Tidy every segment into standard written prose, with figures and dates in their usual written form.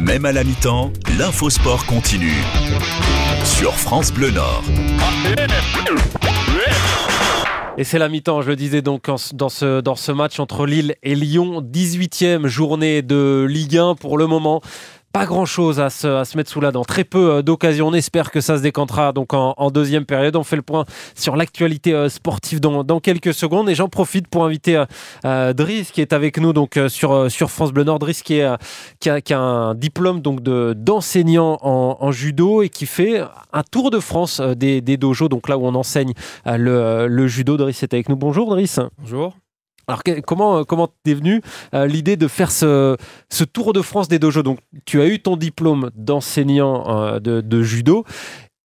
Même à la mi-temps, l'infosport continue. Sur France Bleu Nord. Et c'est la mi-temps, je le disais donc dans ce match entre Lille et Lyon, 18e journée de Ligue 1 pour le moment. Pas grand-chose à se mettre sous la dent, très peu d'occasions. On espère que ça se décantera donc en deuxième période. On fait le point sur l'actualité sportive dans quelques secondes. Et j'en profite pour inviter Driss qui est avec nous donc, sur France Bleu Nord. Driss qui a un diplôme donc, d'enseignant en judo et qui fait un tour de France des dojos, donc là où on enseigne le judo. Driss est avec nous. Bonjour Driss. Bonjour. Alors comment t'es venu l'idée de faire ce tour de France des dojos? Donc tu as eu ton diplôme d'enseignant de judo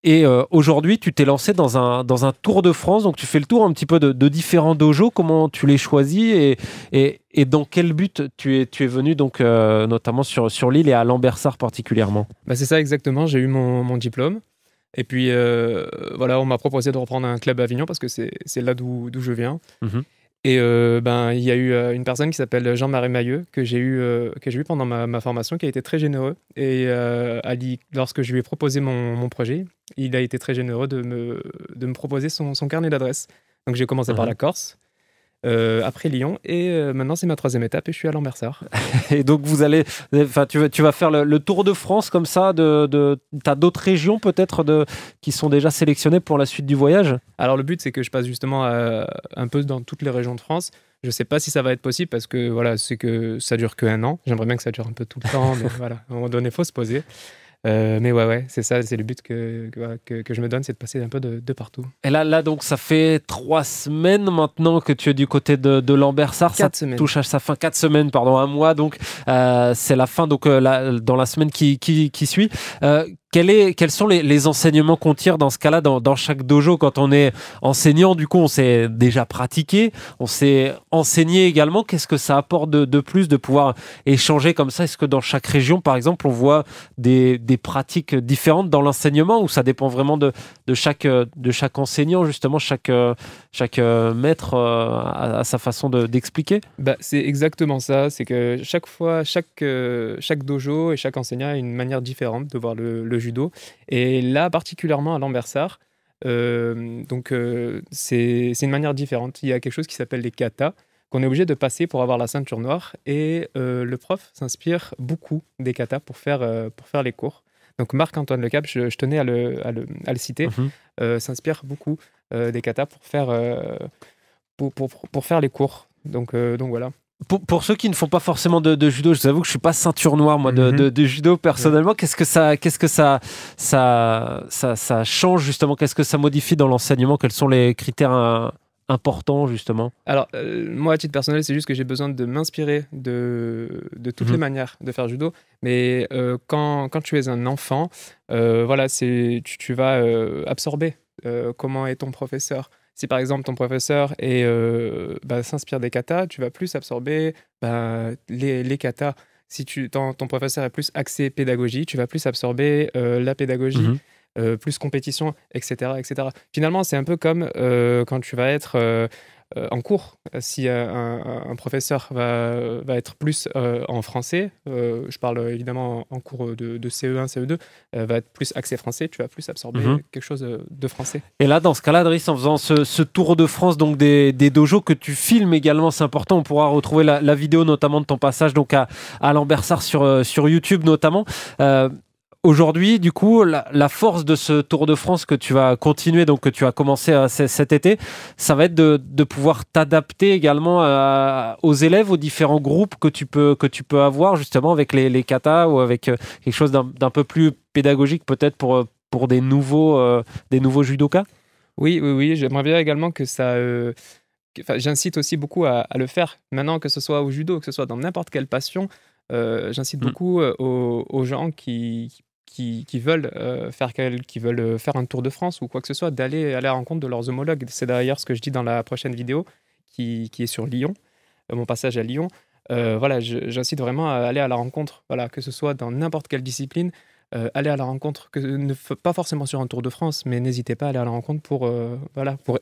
et aujourd'hui tu t'es lancé dans un tour de France, donc tu fais le tour un petit peu de différents dojos. Comment tu les choisis et dans quel but tu es venu donc notamment sur l'île et à Lambersart particulièrement? C'est ça exactement, j'ai eu mon diplôme et puis voilà, on m'a proposé de reprendre un club à Avignon parce que c'est là d'où je viens. Mmh. Et il y a eu une personne qui s'appelle Jean-Marie Mailleux que j'ai eu pendant ma formation, qui a été très généreux. Et lorsque je lui ai proposé mon projet, il a été très généreux de me proposer son carnet d'adresses. Donc j'ai commencé par la Corse, après Lyon, et maintenant c'est ma 3e étape et je suis à Lambersart. Et donc tu vas faire le tour de France comme ça. T'as d'autres régions peut-être qui sont déjà sélectionnées pour la suite du voyage? Alors le but c'est que je passe justement un peu dans toutes les régions de France. Je ne sais pas si ça va être possible parce que voilà, c'est que ça dure que1 an. J'aimerais bien que ça dure un peu tout le temps, mais voilà, à un moment donné, il faut se poser. Mais ouais, c'est ça, c'est le but que je me donne, c'est de passer un peu de partout. Et là, donc, ça fait 3 semaines maintenant que tu es du côté de Lambersart. 4 semaines. Touche à sa fin, 4 semaines, pardon, 1 mois. Donc, c'est la fin donc, dans la semaine qui suit. Quels sont les enseignements qu'on tire dans ce cas-là dans chaque dojo? Quand on est enseignant, du coup, on s'est déjà pratiqué, on s'est enseigné également. Qu'est-ce que ça apporte de plus de pouvoir échanger comme ça? Est-ce que dans chaque région, par exemple, on voit des pratiques différentes dans l'enseignement ou ça dépend vraiment de chaque enseignant, justement, chaque maître a sa façon d'expliquer? C'est exactement ça, c'est que chaque fois, chaque dojo et chaque enseignant a une manière différente de voir le judo. Et là, particulièrement à Lambersart, c'est une manière différente. Il y a quelque chose qui s'appelle les katas, qu'on est obligé de passer pour avoir la ceinture noire. Et le prof s'inspire beaucoup des katas pour faire les cours. Donc Marc-Antoine Lecap, je tenais à le citer, s'inspire beaucoup des katas pour faire les cours. Donc voilà. Pour ceux qui ne font pas forcément de judo, je vous avoue que je suis pas ceinture noire moi de judo personnellement. Qu'est-ce que ça change justement? Qu'est-ce que ça modifie dans l'enseignement? Quels sont les critères importants justement? Alors moi à titre personnel, c'est juste que j'ai besoin de m'inspirer de toutes les manières de faire judo. Mais quand tu es un enfant, voilà, tu vas absorber comment est ton professeur. Si par exemple ton professeur s'inspire des katas, tu vas plus absorber les katas. Si ton professeur est plus axé pédagogie, tu vas plus absorber la pédagogie, plus compétition, etc., etc. Finalement, c'est un peu comme quand tu vas être en cours. Si un professeur va être plus en français, je parle évidemment en cours de CE1, CE2, va être plus axé français, tu vas plus absorber quelque chose de français. Et là, dans ce cas-là, Driss, en faisant ce tour de France donc des dojos que tu filmes également, c'est important, on pourra retrouver la vidéo notamment de ton passage donc à Lambersart sur YouTube notamment. Aujourd'hui, du coup, la force de ce Tour de France que tu vas continuer, donc que tu as commencé cet été, ça va être de pouvoir t'adapter également aux élèves, aux différents groupes que tu peux avoir justement avec les katas ou avec quelque chose d'un peu plus pédagogique peut-être pour des nouveaux judokas. Oui, j'aimerais bien également que ça... j'incite aussi beaucoup à le faire. Maintenant, que ce soit au judo, que ce soit dans n'importe quelle passion, j'incite beaucoup aux gens qui veulent faire un Tour de France ou quoi que ce soit, d'aller à la rencontre de leurs homologues. C'est d'ailleurs ce que je dis dans la prochaine vidéo qui est sur Lyon, mon passage à Lyon. J'incite vraiment à aller à la rencontre, voilà, que ce soit dans n'importe quelle discipline. allez à la rencontre, pas forcément sur un Tour de France, mais n'hésitez pas à aller à la rencontre pour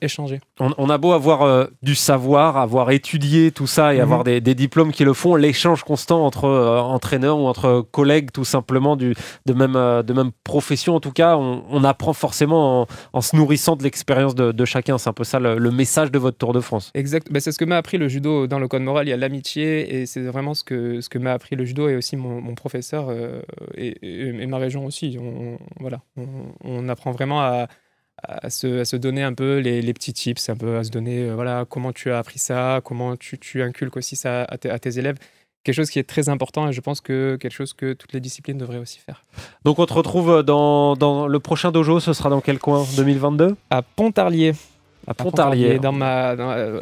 échanger. On a beau avoir du savoir, avoir étudié tout ça et avoir des diplômes qui le font, l'échange constant entre entraîneurs ou entre collègues tout simplement de même profession en tout cas, on apprend forcément en se nourrissant de l'expérience de chacun. C'est un peu ça le message de votre Tour de France. Exact, c'est ce que m'a appris le judo dans le code moral, il y a l'amitié et c'est vraiment ce que m'a appris le judo et aussi mon professeur et ma région aussi. On apprend vraiment à se donner un peu les petits tips, un peu à se donner comment tu as appris ça, comment tu inculques aussi ça à tes élèves. Quelque chose qui est très important et je pense que quelque chose que toutes les disciplines devraient aussi faire. Donc on te retrouve dans le prochain dojo, ce sera dans quel coin 2022 ? À Pontarlier. À Pontarlier.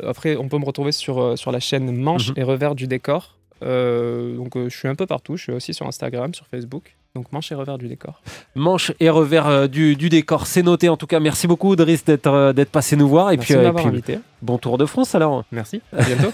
Après, on peut me retrouver sur la chaîne Manche et Revers du Décor. Donc je suis un peu partout, je suis aussi sur Instagram, sur Facebook. Donc Manche et Revers du Décor. Manche et Revers du Décor, c'est noté. En tout cas, merci beaucoup Driss d'être passé nous voir. Merci de m'avoir invité. Bon Tour de France alors. Merci, à bientôt.